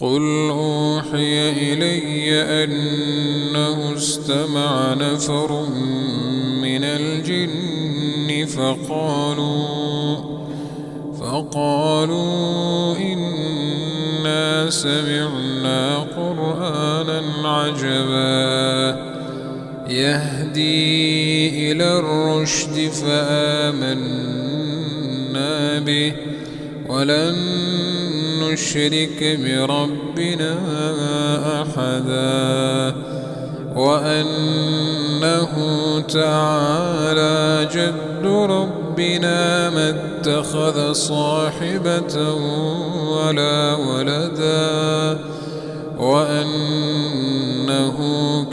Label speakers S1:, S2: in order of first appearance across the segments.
S1: قل أوحي إلي أنه استمع نفر من الجن فقالوا إنا سمعنا قرآنا عجبا يهدي إلى الرشد فآمنا به ولن نشرك بربنا أحدا وأنه تعالى جد ربنا ما اتخذ صاحبة ولا ولدا وأنه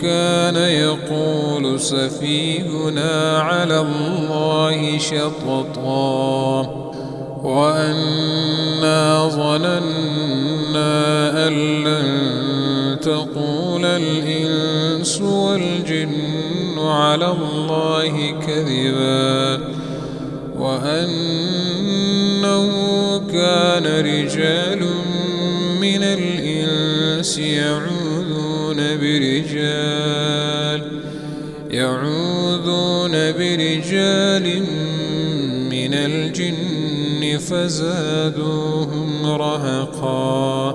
S1: كان يقول سفيهنا على الله شططا وأنا ظننا أن لن تقول الإنس والجن على الله كذبا وأنه كان رجال من الإنس يعوذون برجال من الجن فزادوهم رهقا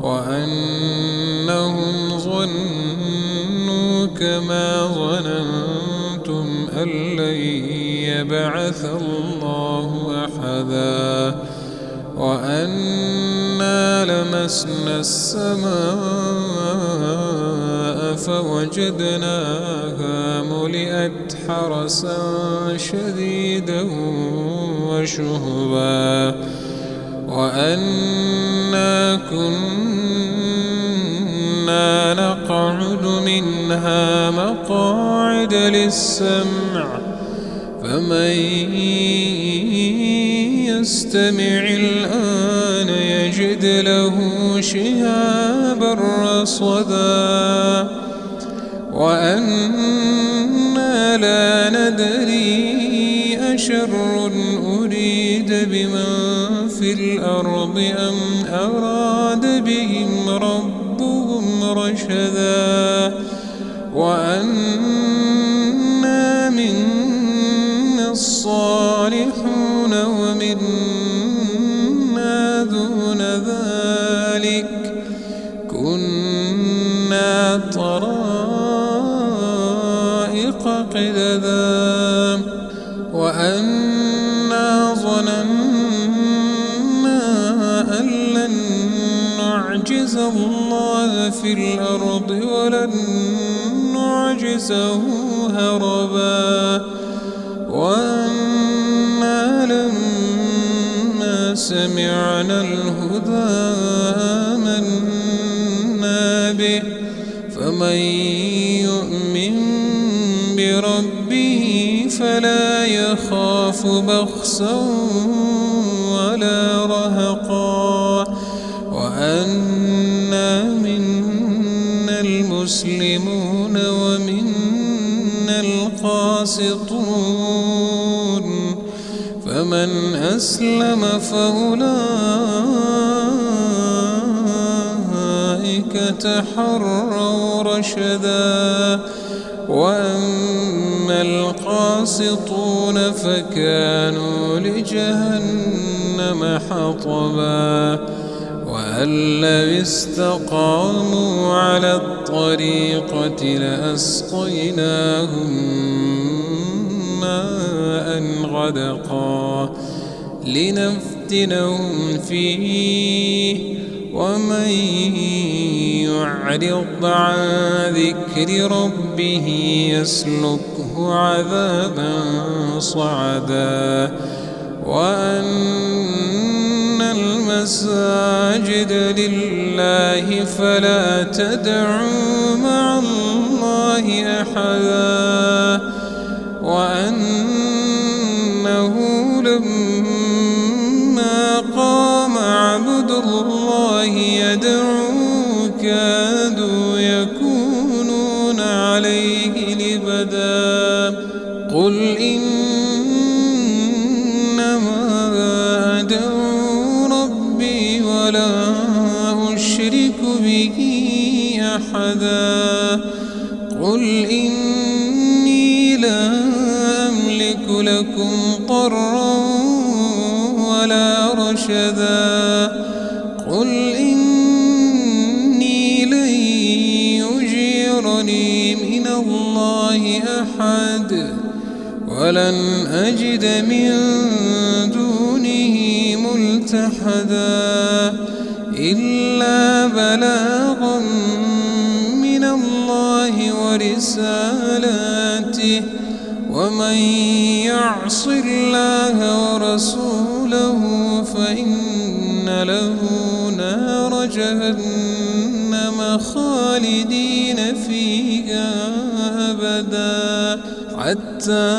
S1: وأنهم ظنوا كما ظننتم أن لن يبعث الله أحدا وأنا لمسنا السماء فوجدناها ملئت حرسا شديدا وشهبا وأنا كنا نقعد منها مقاعد للسمع فمن يستمع الآن يجد له شهابا رصدا وأنا لا ندري أشر أريد بمن في الأرض أم أراد بهم ربهم رشدا وأنا منا الصالحون ومنا دون ذلك كنا طرائق قددا وأنا ظننا أن لن نعجز الله في الأرض ولن نعجزه هربا وأنا لما سمعنا الهدى آمنا به فمن يؤمن بربه فلا يخاف بخسا ولا رهقا وأنا منا المسلمون ومنا القاسطون فمن أسلم فأولئك تحروا رشدا وأما القاسطون فكانوا لجهنم حطبا وأن لو استقاموا على الطريقة لأسقيناهم ماء غدقا لنفتنهم فيه ومن يعرض عن ذكر ربه يسلكه عذابا صعدا وأن المساجد لله فلا تدعوا مع الله أحدا وأنه لما قام عبد الله يدعو كادوا يكونون عليه لبدا قل إنما أدعو ربي ولا أشرك به أحدا قل إني لا أملك لكم ضرا ولا رشدا قل إني لن يجيرني من الله أحد ولن أجد من دونه ملتحدا إلا بلاغا من الله ورسالاته ومن يعص الله ورسوله فإن له نار جهنم خالدين فيها أبدا حتى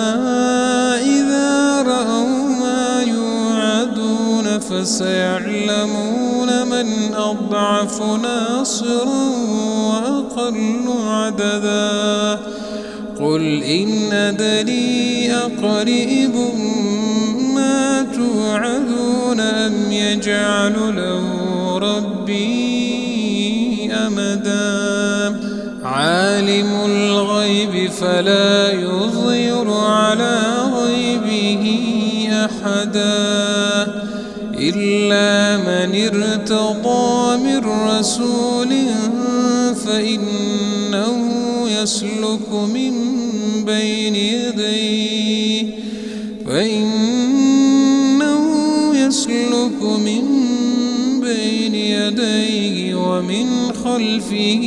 S1: إذا رأوا ما يوعدون فسيعلمون من أضعف ناصرا وأقل عددا قل إن أدري أقريب ما توعدون أم يجعل له ربي أمدا عالم الغيب فلا يظهر على غيبه أحدا إلا من ارتضى من رسول فإنه يسلك من بين يديه ومن خلفه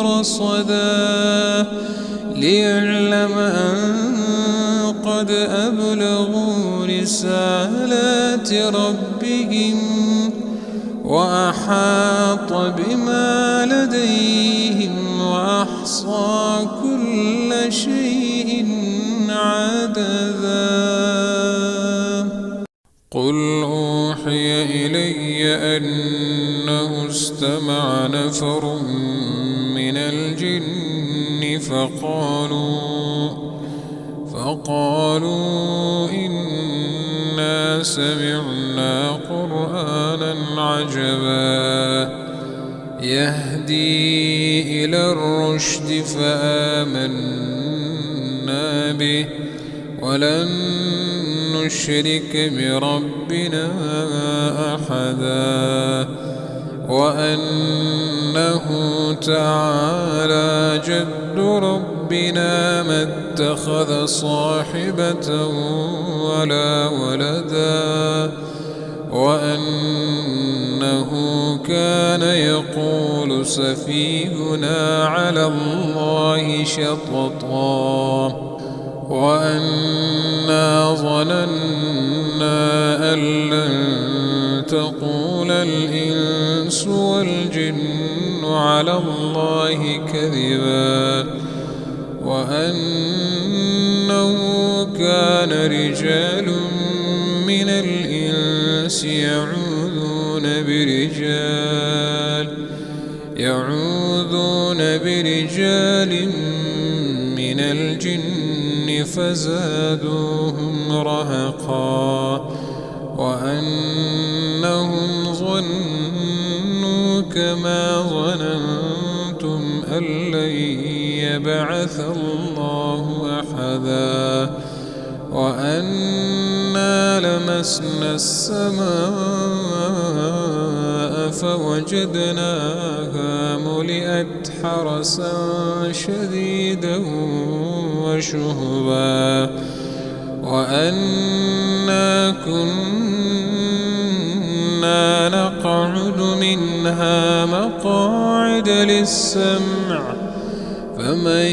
S1: رصدا ليعلم أن قد أبلغوا رسالات ربهم وأحاط بما لديهم وأحصى كل شيء عددا قل أوحي إلي أنه استمع نفر من الجن فقالوا إنا سمعنا قرآنا عجبا يهدي إلى الرشد فآمنا به ولن نشرك بربنا أحدا وأنه تعالى جد ربنا ما اتخذ صاحبة ولا ولدا وأنه كان يقول سفيهنا على الله شططا وأنا ظننا أن لن تقول الإنس والجن على الله كذبا وأنه كان رجال من الإنس يعوذون برجال من الجن فزادوهم رهقا وأنهم ظنوا كما ظننتم أن لن يبعث الله أحدا وأنا لمسنا السماء فوجدناها ملئت حرسا شديدا وشهبا وأنا كنا نقعد منها مقاعد للسمع فمن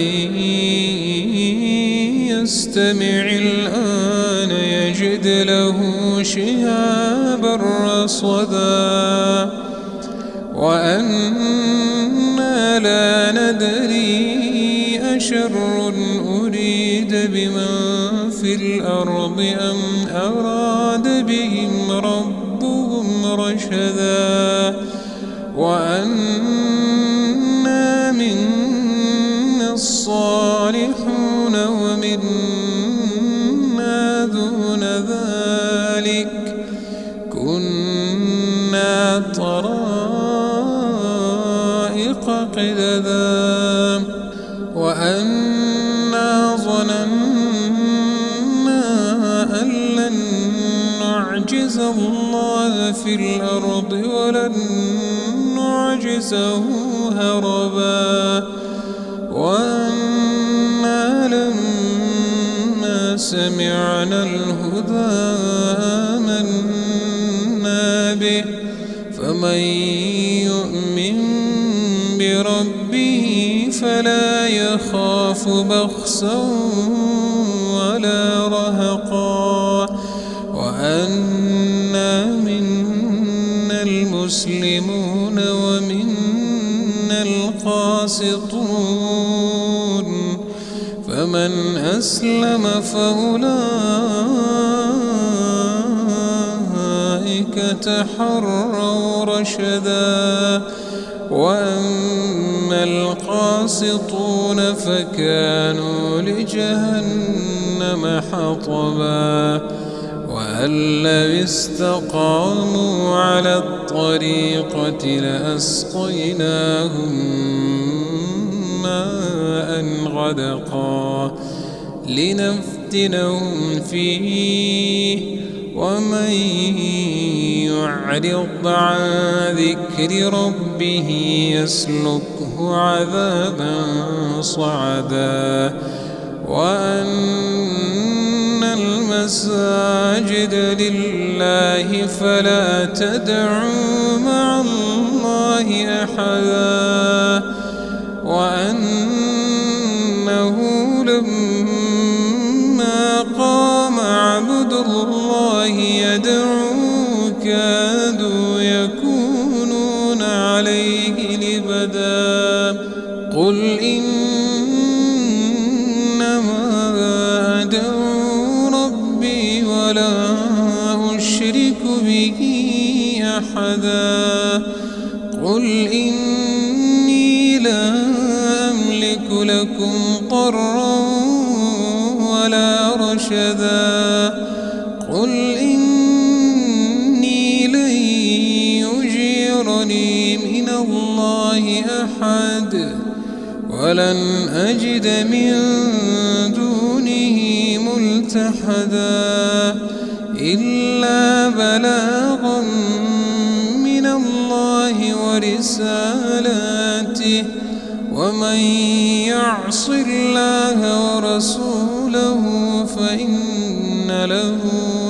S1: يستمع الآن يجد له شهابا رصدا وأنا لا ندري أشر أريد بمن في الأرض أم أراد بهم ربهم رشدا وأنا منا الصالحون ومنا دون ذلك كنا طرائق قددا وأنا ظننا أن لن نعجز الله في الأرض ولن نعجزه هربا وأنا لما سمعنا الهدى آمنا به فمن يؤمن بربه فلا يخاف بخسا ولا رهقا وأنا منا المسلمون ومنا القاسطون فمن أسلم فأولئك تحروا رشدا وأما القاسطون فكانوا لجهنم حطبا وأن لو استقاموا على الطريقة لأسقيناهم ماء غدقا لنفتنهم فيه ومن يعرض عن ذكر ربه يسلكه عذابا صعدا وأن المساجد لله فلا تدعوا مع الله أحدا وأنه لما قام عبد الله يدعوه كادوا يكونون عليه لبدا قل إنما أدعو ربي ولا أشرك به أحدا قل إني لا أملك لكم ضرا ولا رشدا قل إني لن يجيرني من الله أحد ولن أجد من دونه ملتحدا إلا بلاغا من الله ورسالاته ومن يعص الله ورسوله فإن له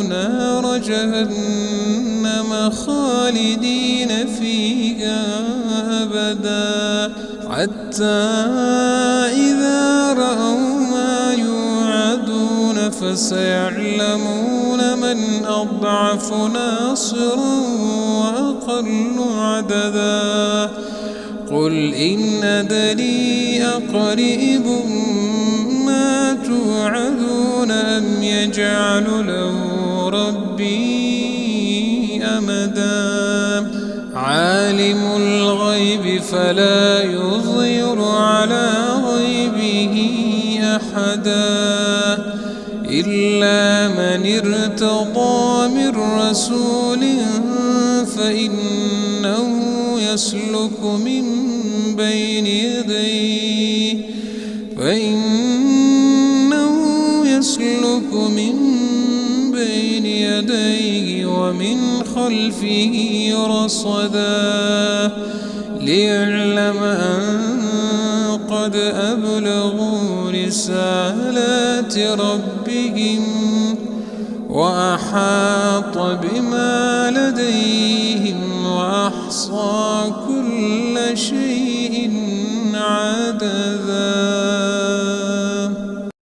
S1: نار جهنم خالدين فيها أبدا حتى إذا رأوا ما يوعدون فسيعلمون من أضعف ناصرا وأقل عددا قل إن أدري أقريب ما توعدون أم يجعل له ربي أمدا عالم الغيب فلا يظهر على غيبه أحدا إلا من ارتضى من رسول فإنه يسلك من بين يديه ومن خلفه رصدا ليعلم أن قد أبلغوا رسالات ربهم وأحاط بما لديهم وأحصى كل شيء عددا.